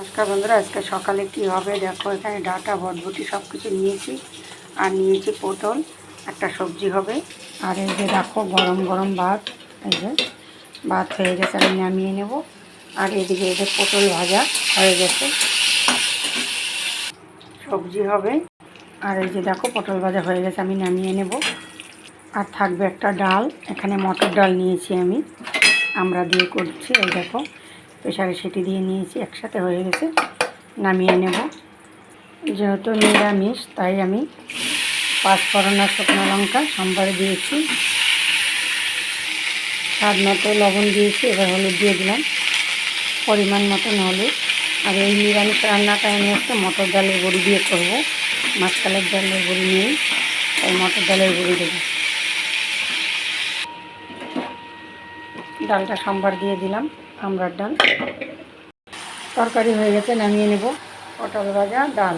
নমস্কার বন্ধুরা, আজকে সকালে কি হবে দেখো। এখানে ডাঁটা বটবটি সব কিছু নিয়েছি, আর নিয়েছি পটল, একটা সবজি হবে। আর এই যে দেখো গরম গরম ভাত, এই যে ভাত হয়ে গেছে, আমি নামিয়ে নেব। আর এদিকে এই যে পটল ভাজা হয়ে গেছে, সবজি হবে। আর এই যে দেখো পটল ভাজা হয়ে গেছে, আমি নামিয়ে নেব। আর থাকবে একটা ডাল, এখানে মটর ডাল নিয়েছি আমি, আমরা দিয়ে করছি। এই দেখো প্রেশারে সিটি দিয়ে নিয়েছি, একসাথে হয়ে গেছে, নামিয়ে নেব। যেহেতু নিরামিষ তাই আমি 5 ফোড়ন আর শুকনো লঙ্কা সম্বারে দিয়েছি, স্বাদ মতো লবণ দিয়েছি, এবার হলুদ দিয়ে দিলাম পরিমাণ মতন হলুদ। আর এই নিরামিষ রান্নাটা আমি একটা মটর ডালের বড়ি দিয়ে করব, মাছকালের ডালের বড়ি নিয়ে, তাই মটর ডালের বড়ি দেবো। ডালটা সম্বার দিয়ে দিলাম, আমড়ার ডাল। তরকারি হয়ে গেছে, নামিয়ে নেব। পটল ভাজা, ডাল।